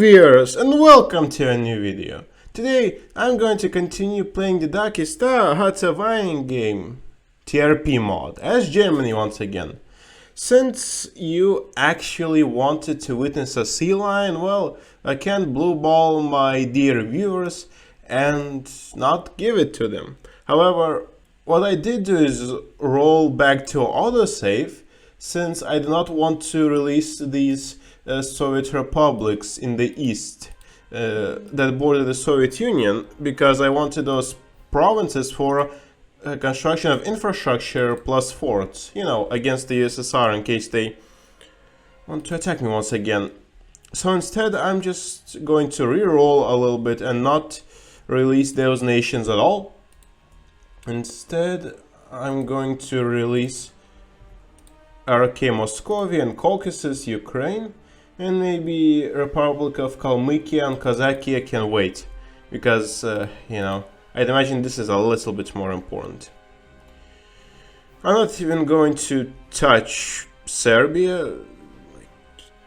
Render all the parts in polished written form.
viewers, and welcome to a new video. Today I'm going to continue playing the darkest surviving game, TRP mod, as Germany once again. Since you actually wanted to witness a sea lion, well, I can't blue ball my dear viewers and not give it to them. However, what I did do is roll back to autosave, since I do not want to release these Soviet republics in the east that border the Soviet Union, because I wanted those provinces for construction of infrastructure plus forts, you know, against the USSR in case they want to attack me once again. So instead I'm just going to re-roll a little bit and not release those nations at all. Instead I'm going to release RK Moscovia and Caucasus, Ukraine, and maybe Republic of Kalmykia and Kazakhia can wait, because, you know, I'd imagine this is a little bit more important. I'm not even going to touch Serbia.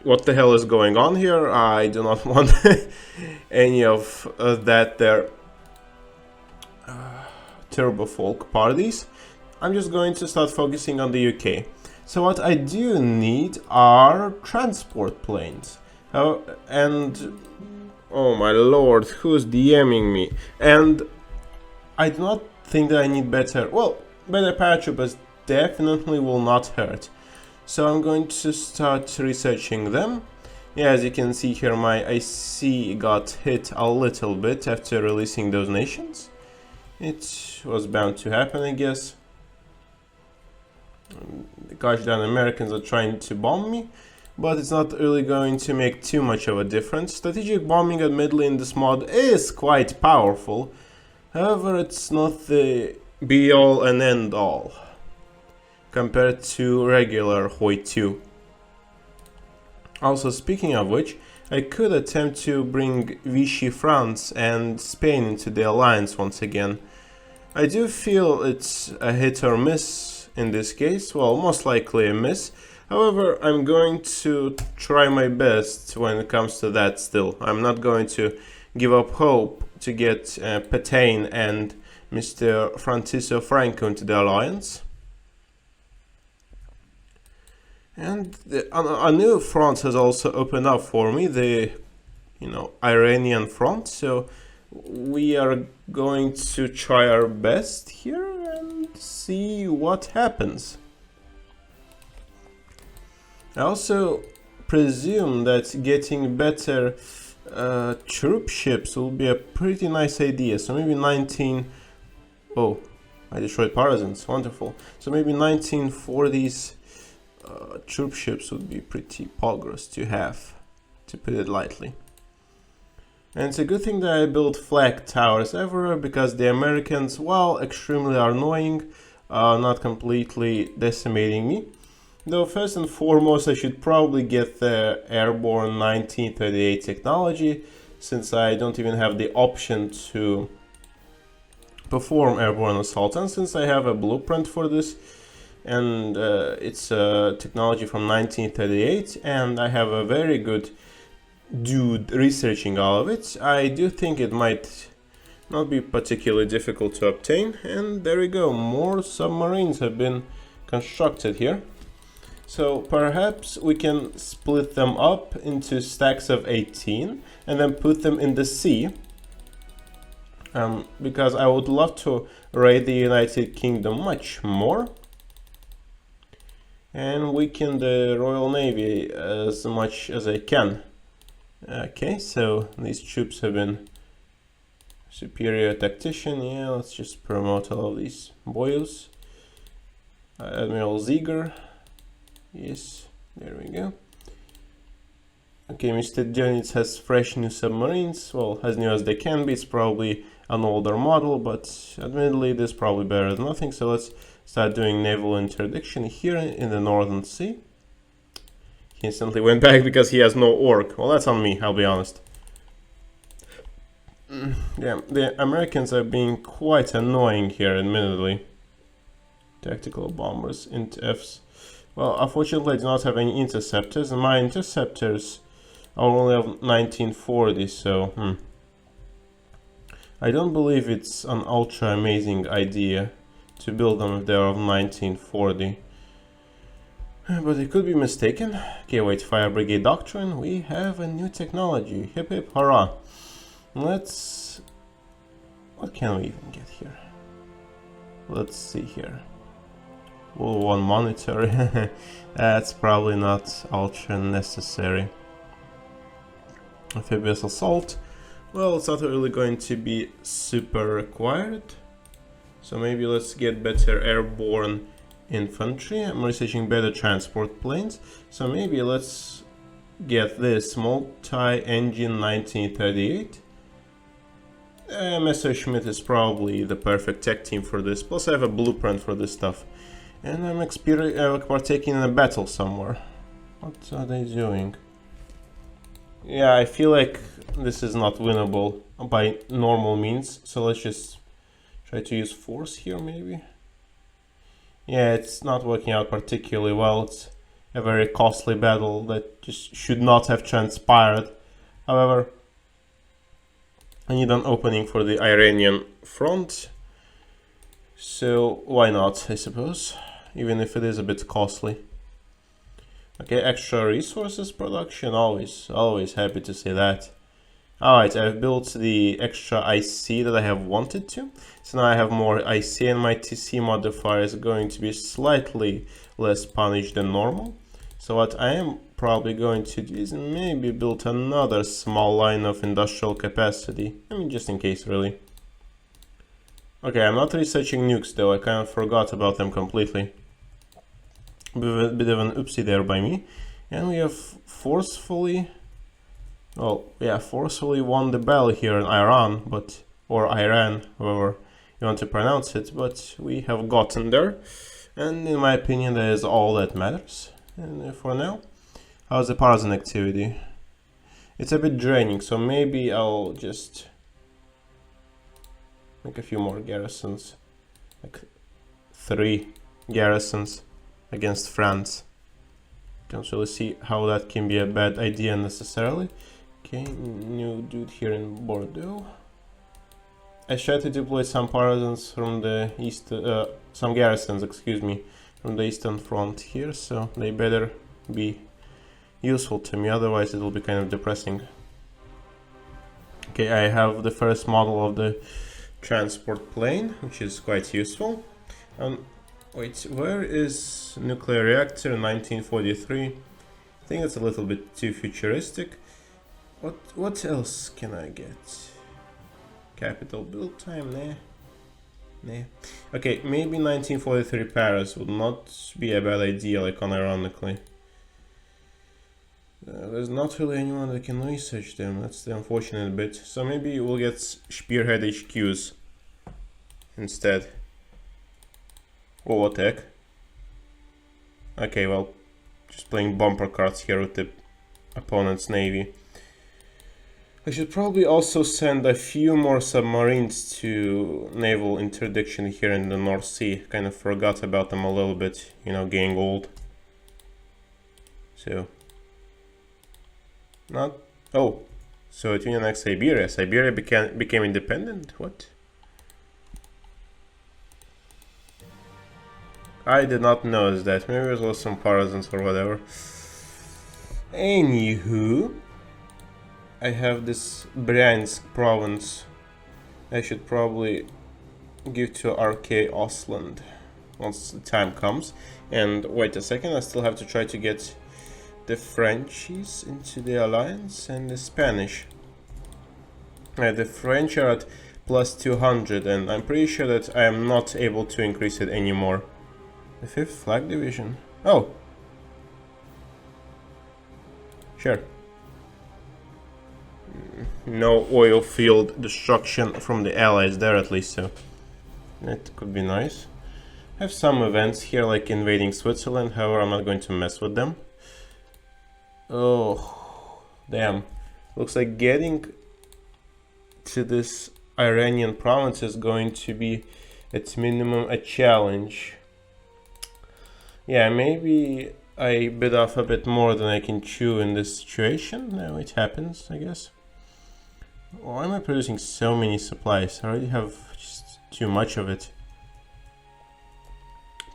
What the hell is going on here? I do not want any of that there turbo folk parties. I'm just going to start focusing on the UK. So what I do need are transport planes. And oh my lord, who's DMing me? And I do not think that I need better, well, better paratroopers definitely will not hurt. So I'm going to start researching them. Yeah, as you can see here, my IC got hit a little bit after releasing those nations. It was bound to happen, I guess. The gosh darn Americans are trying to bomb me, but it's not really going to make too much of a difference. Strategic bombing, admittedly, in this mod is quite powerful. However, it's not the be-all and end-all compared to regular Hoi 2. Also, speaking of which, I could attempt to bring Vichy France and Spain into the alliance once again. I do feel it's a hit or miss in this case, well, most likely a miss. However, I'm going to try my best when it comes to that still. I'm not going to give up hope to get Pétain and Mr. Francisco Franco into the alliance. And a new front has also opened up for me, the, you know, Iranian front. So we are going to try our best here and see what happens. I also presume that getting better troop ships will be a pretty nice idea. So maybe 19... Oh, I destroyed partisans. Wonderful. So maybe 1940s troop ships would be pretty progress to have, to put it lightly. And it's a good thing that I built flag towers everywhere, because the Americans, while extremely annoying, are not completely decimating me. Though first and foremost I should probably get the airborne 1938 technology, since I don't even have the option to perform airborne assault, and since I have a blueprint for this, and it's a technology from 1938, and I have a very good dude researching all of it, I do think it might not be particularly difficult to obtain. And there we go, more submarines have been constructed here. So perhaps we can split them up into stacks of 18 and then put them in the sea, because I would love to raid the United Kingdom much more and weaken the Royal Navy as much as I can. Okay, so these troops have been superior tactician. Yeah, let's just promote all of these boys. Admiral Ziegler. Yes, there we go. Okay, Mr. Dionitz has fresh new submarines. Well, as new as they can be. It's probably an older model, but admittedly this is probably better than nothing. So let's start doing naval interdiction here in the Northern Sea. He instantly went back because he has no orc. Well, that's on me, I'll be honest. Yeah, the Americans are being quite annoying here, admittedly. Tactical bombers, int Fs. Well, unfortunately I do not have any interceptors, and my interceptors I only have 1940, so I don't believe it's an ultra amazing idea to build them if they are of 1940. But it could be mistaken. Okay, wait, Fire Brigade Doctrine. We have a new technology. Hip hip hurrah. Let's... What can we even get here? Let's see here. World 1 monitor. That's probably not ultra necessary. Amphibious assault. Well, it's not really going to be super required. So maybe let's get better airborne infantry. I'm researching better transport planes. So maybe let's get this multi-engine 1938. Messerschmitt is probably the perfect tech team for this. Plus I have a blueprint for this stuff. And I'm partaking in a battle somewhere. What are they doing? Yeah, I feel like this is not winnable by normal means. So let's just try to use force here maybe. Yeah, it's not working out particularly well. It's a very costly battle that just should not have transpired. However, I need an opening for the Iranian front. So why not, I suppose, even if it is a bit costly. Okay, extra resources production, always happy to see that. Alright, I've built the extra IC that I have wanted to. So now I have more IC and my TC modifier is going to be slightly less punished than normal. So what I am probably going to do is maybe build another small line of industrial capacity. I mean, just in case, really. Okay, I'm not researching nukes though, I kind of forgot about them completely. A bit of an oopsie there by me. And we have forcefully won the battle here in Iran, or Iran, however you want to pronounce it, but we have gotten there. And in my opinion, that is all that matters. And for now, how's the partisan activity? It's a bit draining, so maybe I'll just make a few more garrisons, like 3 garrisons against France. Don't really see how that can be a bad idea necessarily. Okay, new dude here in Bordeaux. I tried to deploy some partisans from the east, some garrisons, excuse me, from the Eastern Front here, so they better be useful to me, otherwise it will be kind of depressing. Okay, I have the first model of the transport plane, which is quite useful. Wait, where is nuclear reactor 1943? I think it's a little bit too futuristic. What else can I get? Capital build time? Nah. Okay, maybe 1943 Paris would not be a bad idea, like unironically. There's not really anyone that can research them, that's the unfortunate bit. So maybe we'll get Spearhead HQs instead. Oh, what the heck? Okay, well, just playing bumper cards here with the opponent's navy. I should probably also send a few more submarines to naval interdiction here in the North Sea. Kind of forgot about them a little bit, you know, getting old. So, so it annexed Siberia. Siberia became independent? What? I did not notice that. Maybe it was some partisans or whatever. Anywho, I have this Bryansk province. I should probably give to RK Ostland once the time comes. And wait a second, I still have to try to get the Frenchies into the alliance and the Spanish. The French are at plus 200 and I'm pretty sure that I am not able to increase it anymore. The 5th Flag Division. Oh. Sure. No oil field destruction from the Allies there at least, so that could be nice. I have some events here like invading Switzerland, however I'm not going to mess with them. Oh, damn. Looks like getting to this Iranian province is going to be at minimum a challenge. Yeah, maybe I bit off a bit more than I can chew in this situation. No, it happens, I guess. Why am I producing so many supplies? I already have just too much of it.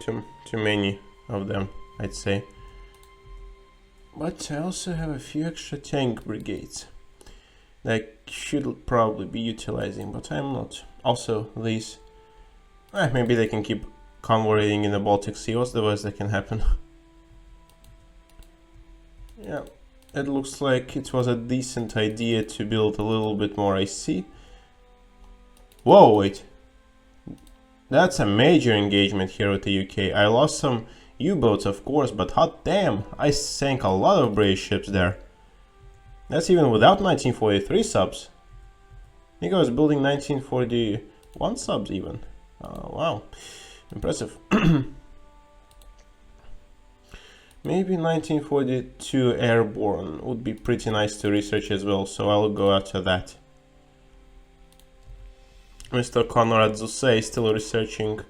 Too many of them, I'd say. But I also have a few extra tank brigades that I should probably be utilizing, but I'm not. Also, these... maybe they can keep convoying in the Baltic Sea. What's the worst that can happen? Yeah, it looks like it was a decent idea to build a little bit more IC. Whoa, wait. That's a major engagement here with the UK. I lost some U-boats, of course, but hot damn, I sank a lot of British ships there. That's even without 1943 subs. I think I was building 1941 subs even. Wow, impressive. Maybe 1942 airborne would be pretty nice to research as well, so I'll go after that. Mr. Conrad Zusse is still researching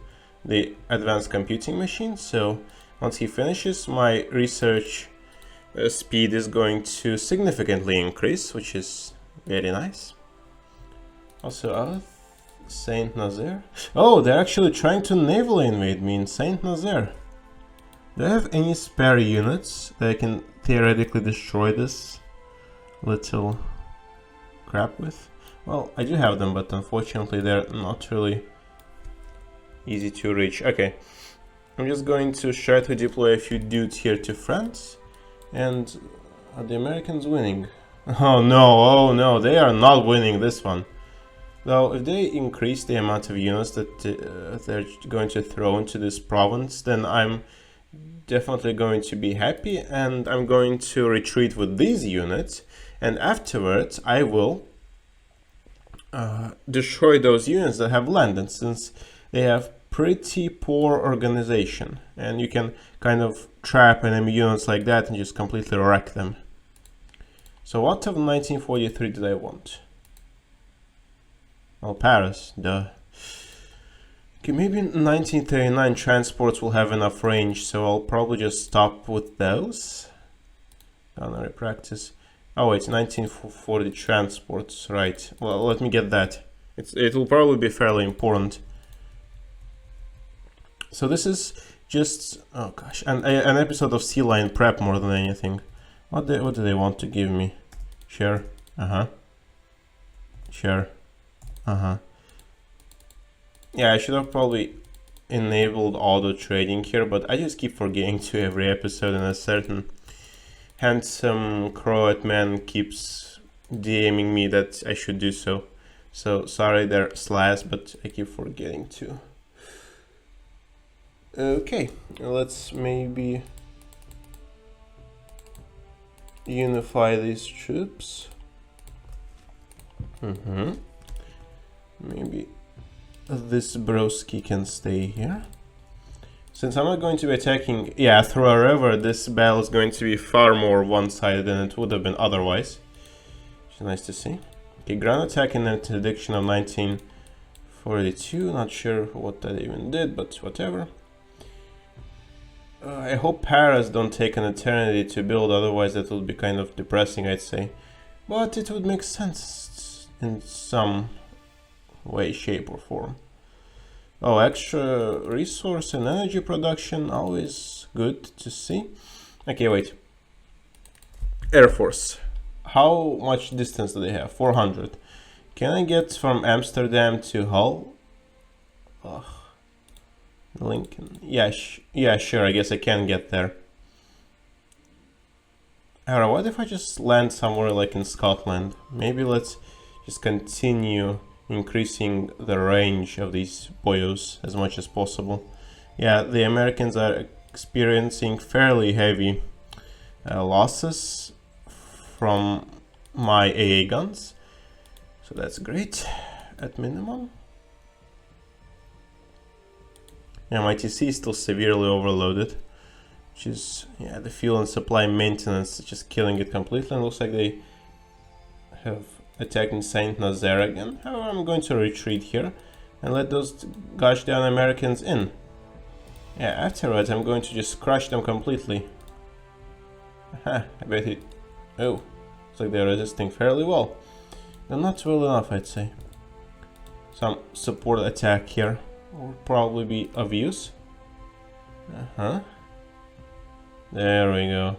the advanced computing machine, so once he finishes, my research speed is going to significantly increase, which is very nice. Also, Saint Nazaire. Oh, they're actually trying to naval invade me in Saint Nazaire. Do I have any spare units that I can theoretically destroy this little crap with? Well, I do have them, but unfortunately they're not really easy to reach. Okay, I'm just going to try to deploy a few dudes here to France. And are the Americans winning? Oh no, they are not winning this one. Though, if they increase the amount of units that they're going to throw into this province, then I'm definitely going to be happy, and I'm going to retreat with these units, and afterwards I will destroy those units that have landed, since they have pretty poor organization, and you can kind of trap enemy units like that and just completely wreck them. So what of 1943 did I want? Well, Paris, duh. Okay, maybe 1939 transports will have enough range, so I'll probably just stop with those. Gunnery practice. Oh wait, 1940 transports, right. Well, let me get that. It will probably be fairly important. So this is just, oh gosh, an episode of Sea Lion Prep more than anything. What do they want to give me? Sure, sure, Yeah, I should have probably enabled auto trading here, but I just keep forgetting to every episode, and a certain handsome Croat man keeps DMing me that I should do so. So sorry there, Slash, but I keep forgetting to. Okay, let's maybe unify these troops. Maybe this broski can stay here. Since I'm not going to be attacking, through a river, this battle is going to be far more one-sided than it would have been otherwise. Which is nice to see. Okay, ground attack in the interdiction of 1942. Not sure what that even did, but whatever. I hope Paras don't take an eternity to build, otherwise that would be kind of depressing, I'd say. But it would make sense in some way, shape or form. Oh, extra resource and energy production, always good to see. Okay, wait. Air Force. How much distance do they have? 400. Can I get from Amsterdam to Hull? Ugh. Lincoln. Yeah, sure, I guess I can get there. Alright, what if I just land somewhere like in Scotland? Maybe let's just continue increasing the range of these boyos as much as possible. Yeah, the Americans are experiencing fairly heavy losses from my AA guns, so that's great at minimum. Yeah, my TC is still severely overloaded, which is, the fuel and supply maintenance is just killing it completely, and looks like they have attacked in Saint Nazaire again. However, I'm going to retreat here and let those gosh darn Americans in. Yeah, afterwards I'm going to just crush them completely. I bet it... Oh, looks like they're resisting fairly well. They're not well enough, I'd say. Some support attack here will probably be of use. There we go.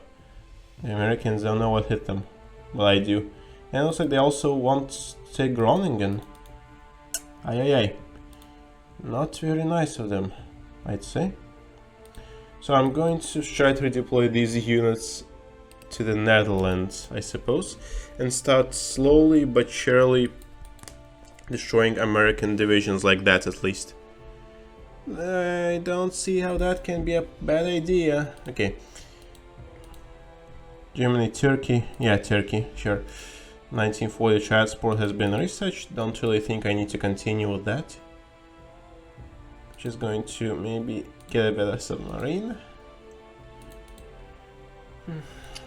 The Americans don't know what hit them, but I do. And it looks like they also want to take Groningen. Aye. Not very nice of them, I'd say. So I'm going to try to redeploy these units to the Netherlands, I suppose, and start slowly but surely destroying American divisions like that, at least. I don't see how that can be a bad idea. Okay. Germany, Turkey. Yeah, Turkey, sure. 1940 transport has been researched. Don't really think I need to continue with that. Just going to maybe get a better submarine.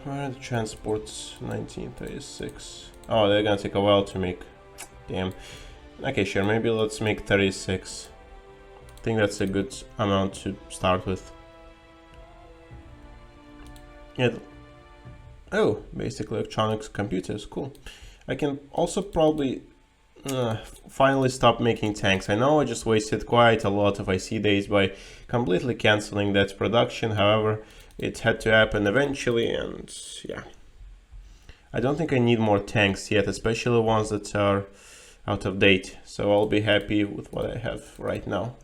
Where are the transports? 1936. Oh, they're gonna take a while to make. Damn. Okay, sure, maybe let's make 36. I think that's a good amount to start with. Yeah. Oh, basic electronics computers, cool. I can also probably finally stop making tanks. I know I just wasted quite a lot of IC days by completely cancelling that production, however, it had to happen eventually, and yeah. I don't think I need more tanks yet, especially ones that are out of date, so I'll be happy with what I have right now.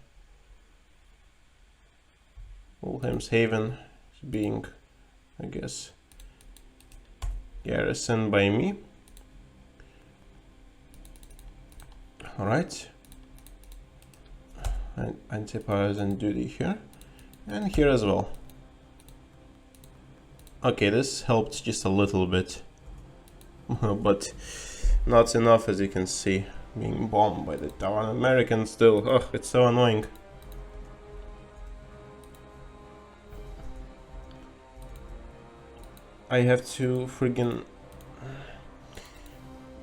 Wilhelmshaven being, I guess, garrisoned by me. Alright. And anti-partisan duty here. And here as well. Okay, this helped just a little bit. But not enough, as you can see. Being bombed by the Taiwan Americans still. Ugh, it's so annoying. I have to friggin'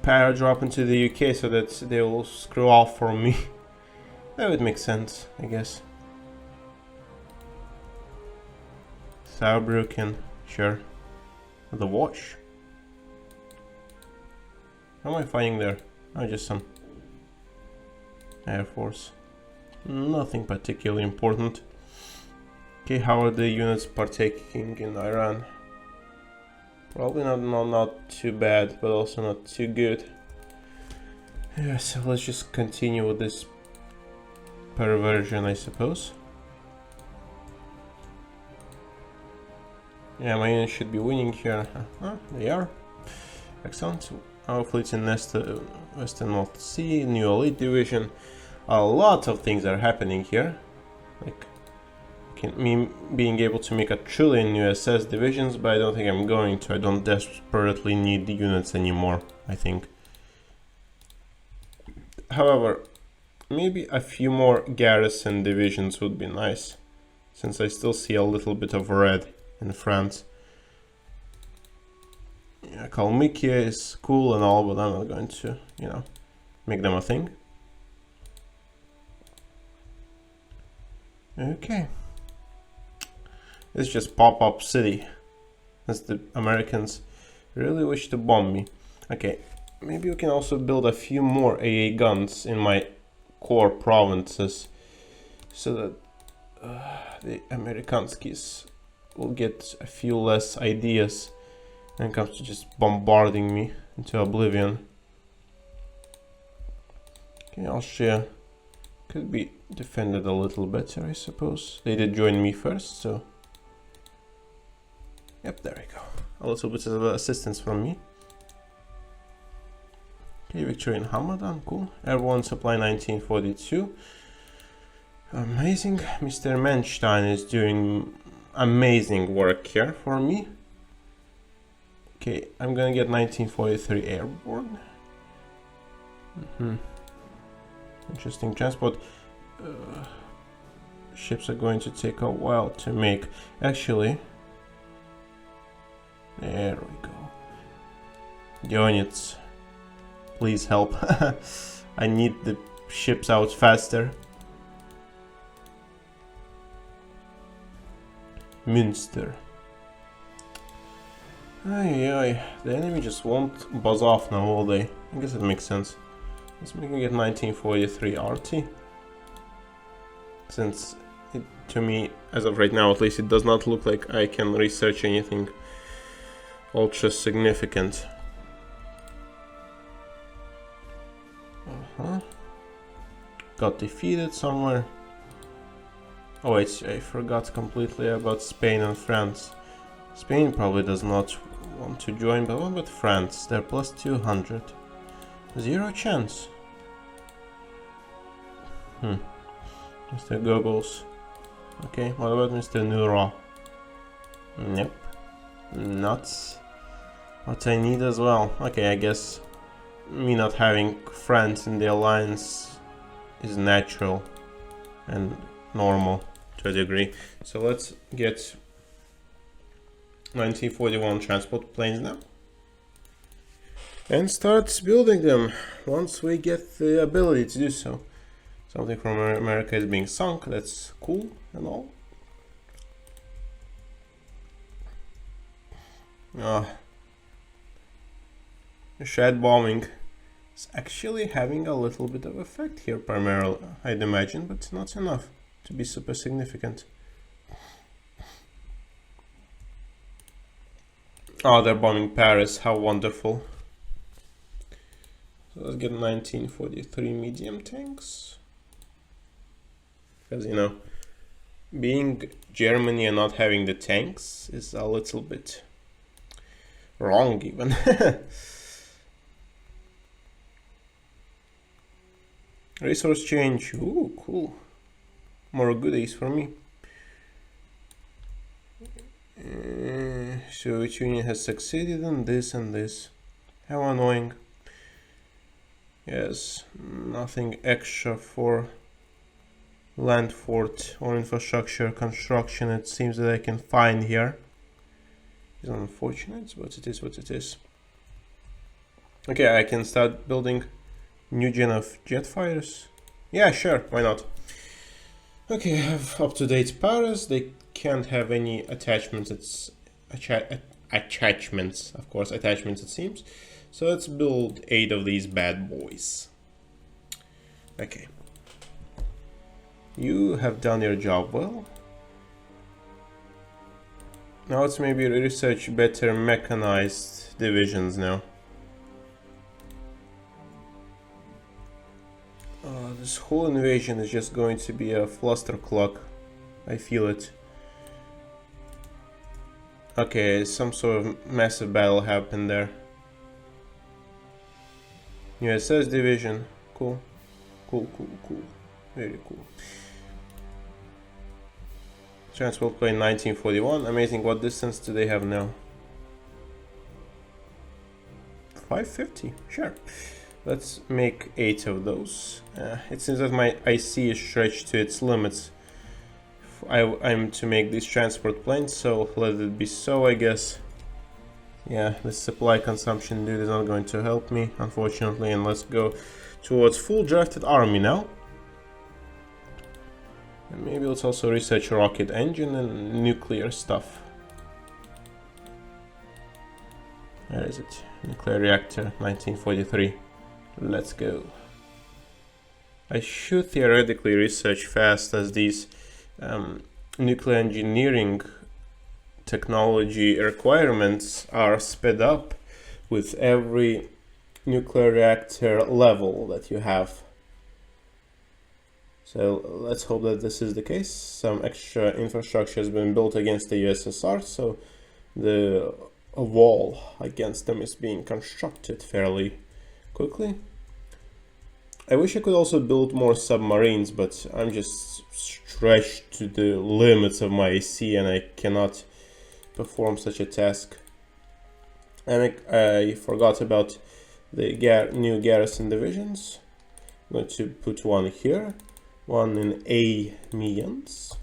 paradrop into the UK so that they will screw off for me. That would make sense, I guess. Saarbrücken, sure. The Wash. What am I fighting there? Oh, just some Air Force. Nothing particularly important. Okay, how are the units partaking in Iran? Probably not too bad, but also not too good. Yeah, so let's just continue with this perversion, I suppose. Yeah, my units should be winning here. They are. Excellent. Our fleet's in Western North Sea, new elite division. A lot of things are happening here. Like me being able to make a trillion USS divisions, but I don't think I'm going to. I don't desperately need the units anymore, I think. However, maybe a few more garrison divisions would be nice, since I still see a little bit of red in France. Yeah, Kalmykia is cool and all, but I'm not going to, you know, make them a thing. Okay. It's just pop-up city, as the Americans really wish to bomb me. Okay, maybe we can also build a few more AA guns in my core provinces, so that the Amerikanskis will get a few less ideas when it comes to just bombarding me into oblivion. Okay, Austria could be defended a little better, I suppose. They did join me first, so... Yep, there we go. A little bit of assistance from me. Okay, victory in Hamadan, cool. Airborne supply 1942. Amazing. Mr. Menstein is doing amazing work here for me. Okay, I'm gonna get 1943 airborne. Interesting transport. Ships are going to take a while to make. Actually, there we go. Units, please help. I need the ships out faster. Münster. Ay, the enemy just won't buzz off now, will they? I guess it makes sense. Let's make it 1943 RT. Since, to me, as of right now at least, it does not look like I can research anything ultra significant. Got defeated somewhere. Oh wait, I forgot completely about Spain and France. Spain probably does not want to join, but what about France? They're plus 200. Zero chance. Mr. Googles. Okay, what about Mr. Nura? Nope. Not what I need as well. Okay, I guess me not having France in the alliance is natural and normal to a degree. So let's get 1941 transport planes now and start building them once we get the ability to do so. Something from America is being sunk, that's cool and all. Shed bombing is actually having a little bit of effect here primarily, I'd imagine, but not enough to be super significant. Oh, they're bombing Paris, how wonderful. So let's get 1943 medium tanks. Because, you know, being Germany and not having the tanks is a little bit wrong even. Resource change, ooh, cool. More goodies for me. So which union has succeeded in this and this? How annoying. Yes, nothing extra for land fort or infrastructure construction it seems that I can find here. It's unfortunate, but it is what it is. Okay, I can start building new gen of jet fighters. Yeah, sure, why not? Okay, I have up-to-date Paris. They can't have any attachments. It's attachments, of course, attachments it seems. So let's build 8 of these bad boys. Okay. You have done your job well. Now let's maybe research better mechanized divisions now. This whole invasion is just going to be a flustercluck. I feel it. Okay, some sort of massive battle happened there. USS division. Cool. Cool. Very cool. Transport plane 1941. Amazing. What distance do they have now? 550. Sure. Let's make 8 of those. It seems that my IC is stretched to its limits. I'm to make these transport planes, so let it be so, I guess. Yeah, this supply consumption dude is not going to help me, unfortunately, and let's go towards full drafted army now. And maybe let's also research rocket engine and nuclear stuff. Where is it? Nuclear reactor, 1943. Let's go. I should theoretically research fast as these nuclear engineering technology requirements are sped up with every nuclear reactor level that you have. So let's hope that this is the case. Some extra infrastructure has been built against the USSR, so the wall against them is being constructed fairly quickly. I wish I could also build more submarines, but I'm just stretched to the limits of my AC and I cannot perform such a task. And I forgot about the new Garrison divisions. I'm going to put one here, one in Amiens,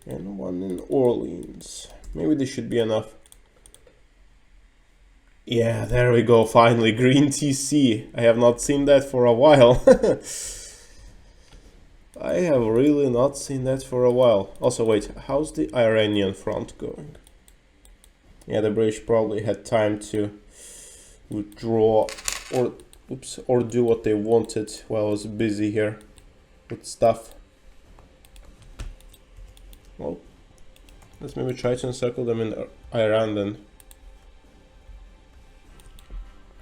and one in Orleans. Maybe this should be enough. Yeah, there we go, finally, green TC. I have not seen that for a while. I have really not seen that for a while. Also, wait, how's the Iranian front going? Yeah, the British probably had time to withdraw or do what they wanted while I was busy here with stuff. Well, let's maybe try to encircle them in Iran then.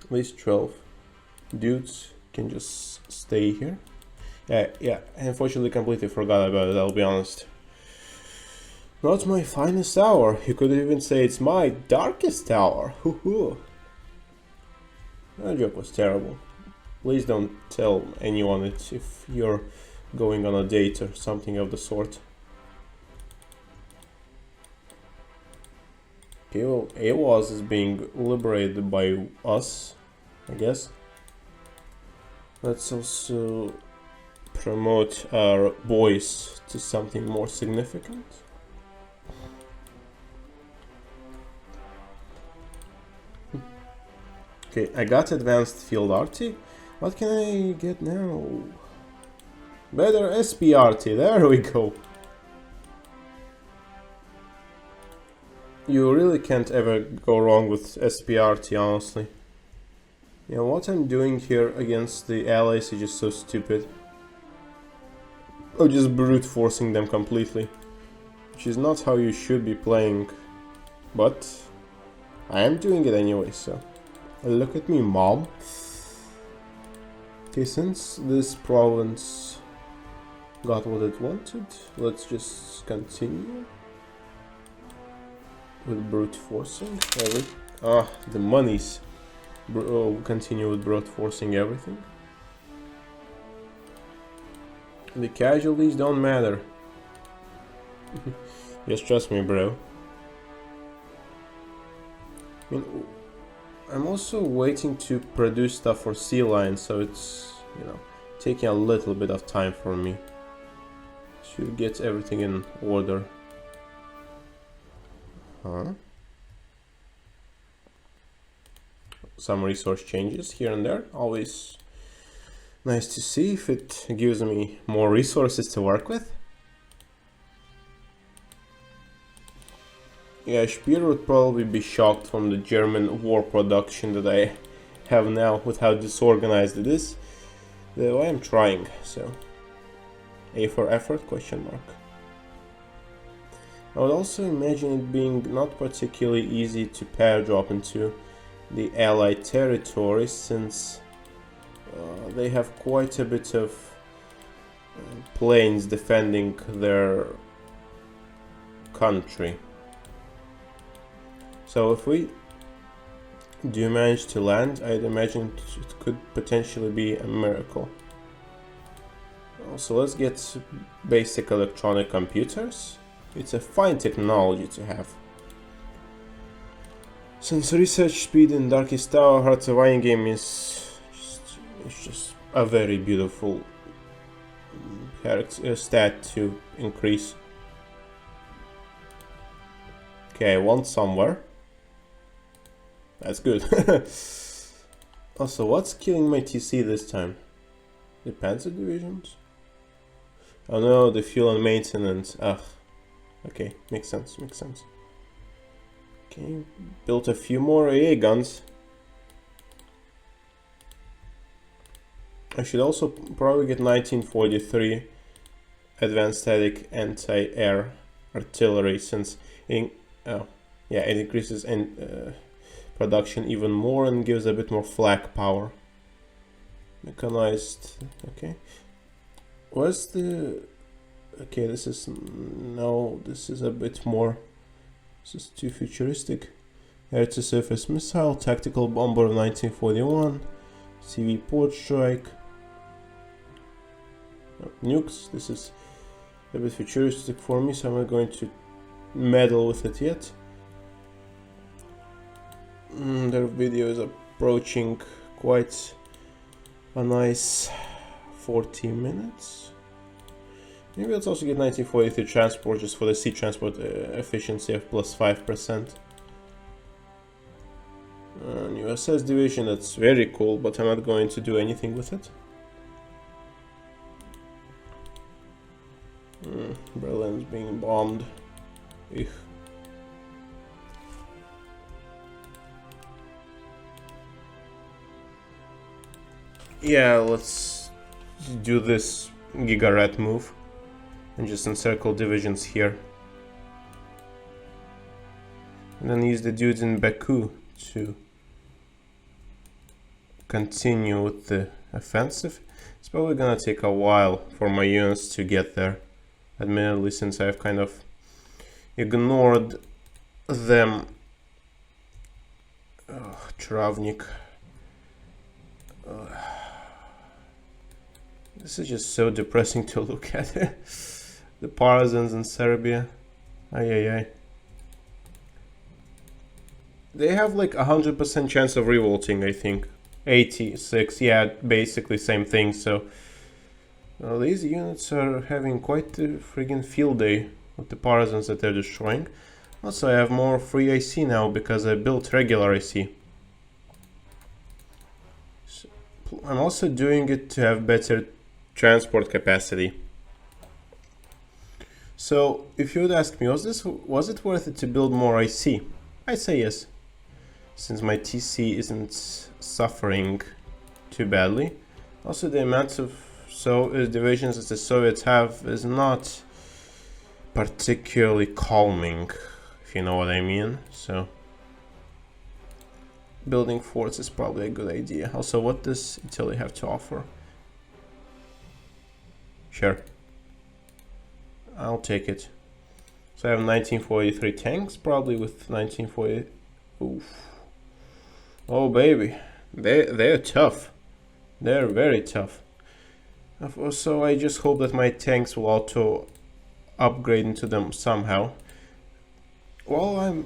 At least 12 dudes can just stay here. Yeah, I unfortunately completely forgot about it, I'll be honest. Not my finest hour. You could even say it's my darkest hour. Hoo-hoo. That joke was terrible. Please don't tell anyone it if you're going on a date or something of the sort. Okay, well, AWAS is being liberated by us, I guess. Let's also promote our boys to something more significant. Okay, I got advanced field RT. What can I get now? Better SPRT, there we go. You really can't ever go wrong with SPRT, honestly. Yeah, what I'm doing here against the allies is just so stupid. Or just brute forcing them completely. Which is not how you should be playing. But I am doing it anyway, so look at me, mom. Okay, since this province got what it wanted, let's just continue with brute forcing. The monies. Continue with brute forcing everything. The casualties don't matter. Just trust me, bro. I mean, I'm also waiting to produce stuff for sealion, so it's, you know, taking a little bit of time for me to get everything in order. Some resource changes here and there, always nice to see if it gives me more resources to work with. Yeah, Speer would probably be shocked from the German war production that I have now with how disorganized it is. Though I am trying, so A for effort, question mark. I would also imagine it being not particularly easy to pair drop into the Allied territory, since they have quite a bit of planes defending their country. So if we do manage to land, I'd imagine it could potentially be a miracle. So let's get basic electronic computers. It's a fine technology to have. Since research speed in Darkest Hour Heart Surviving game is just a very beautiful stat to increase. Okay, I want somewhere. That's good. Also, what's killing my TC this time? The Panzer divisions? Oh no, the fuel and maintenance. Ugh. Okay, makes sense, makes sense. Okay, built a few more AA guns. I should also probably get 1943 advanced static anti-air artillery, since it increases in production even more and gives a bit more flak power. Mechanized. Okay, where's the... Okay, this is... No, this is a bit more... This is too futuristic. Air-to-surface missile, tactical bomber 1941, CV port strike. Nukes, this is a bit futuristic for me, so I'm not going to meddle with it yet. Their video is approaching quite a nice 40 minutes. Maybe let's also get 1943 transport just for the sea transport efficiency of plus 5%. New SS division, that's very cool, but I'm not going to do anything with it. Berlin's being bombed. Eugh. Yeah, let's do this Gigaret move and just encircle divisions here. And then use the dudes in Baku to continue with the offensive. It's probably gonna take a while for my units to get there, admittedly, since I've kind of ignored them. Travnik. This is just so depressing to look at. The partisans in Serbia. Ay. They have like 100% chance of revolting, I think. 86, yeah, basically same thing. So these units are having quite the friggin' field day with the partisans that they're destroying. Also, I have more free IC now because I built regular IC. So, I'm also doing it to have better transport capacity. So, if you would ask me, was it worth it to build more IC? I'd say yes, since my TC isn't suffering too badly. Also, the amount of divisions that the Soviets have is not particularly calming, if you know what I mean. So building forts is probably a good idea. Also, what does Italy have to offer? Sure, I'll take it. So I have 1943 tanks, probably with 1940. Oof. Oh baby, they're tough. They're very tough. So I just hope that my tanks will auto upgrade into them somehow. While I'm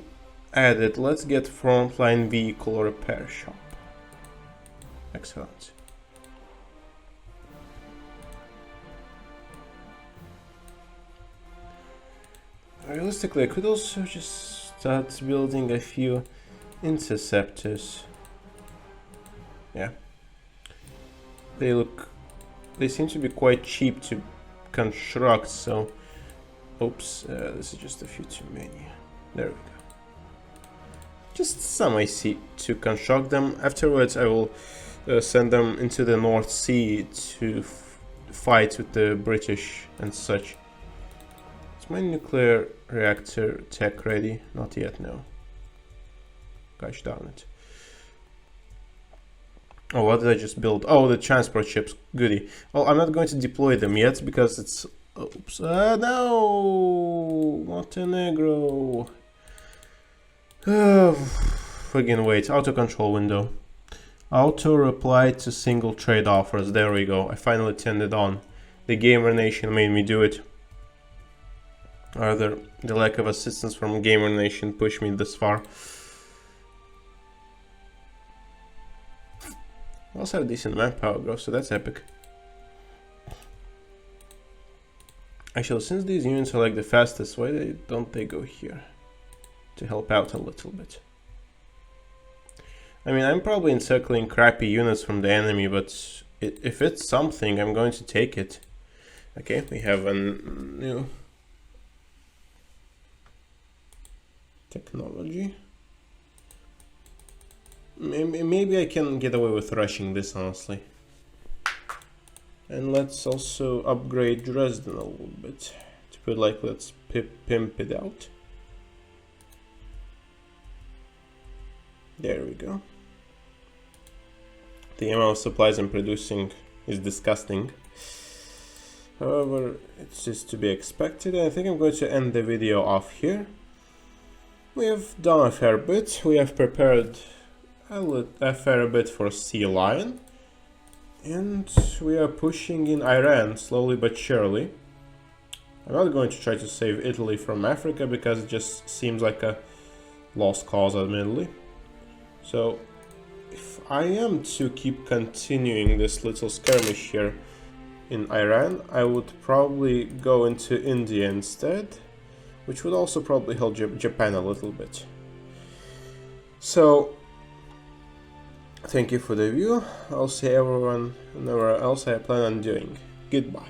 at it, let's get frontline vehicle repair shop. Excellent. Realistically, I could also just start building a few interceptors. Yeah. They seem to be quite cheap to construct, so... Oops, this is just a few too many. There we go. Just some IC to construct them. Afterwards, I will send them into the North Sea to fight with the British and such. Is my nuclear reactor tech ready? Not yet, no. Gosh darn it. Oh, what did I just build? Oh, the transport ships. Goody. Well, I'm not going to deploy them yet because it's... Oops. No! Montenegro. Friggin' wait. Auto control window. Auto reply to single trade offers. There we go. I finally turned it on. The Gamer Nation made me do it. Rather, the lack of assistance from Gamer Nation pushed me this far. I also have decent manpower growth, so that's epic. Actually, since these units are like the fastest, why don't they go here? To help out a little bit. I mean, I'm probably encircling crappy units from the enemy, but if it's something, I'm going to take it. Okay, we have a new technology. Maybe I can get away with rushing this, honestly. And let's also upgrade Dresden a little bit. To put like, let's pimp it out. There we go. The amount of supplies I'm producing is disgusting. However, it's just to be expected. I think I'm going to end the video off here. We have done a fair bit. We have prepared a fair bit for sealion. And we are pushing in Iran slowly but surely. I'm not going to try to save Italy from Africa because it just seems like a lost cause, admittedly. So, if I am to keep continuing this little skirmish here in Iran, I would probably go into India instead, which would also probably help Japan a little bit. So, thank you for the view. I'll see everyone whenever else I plan on doing. Goodbye.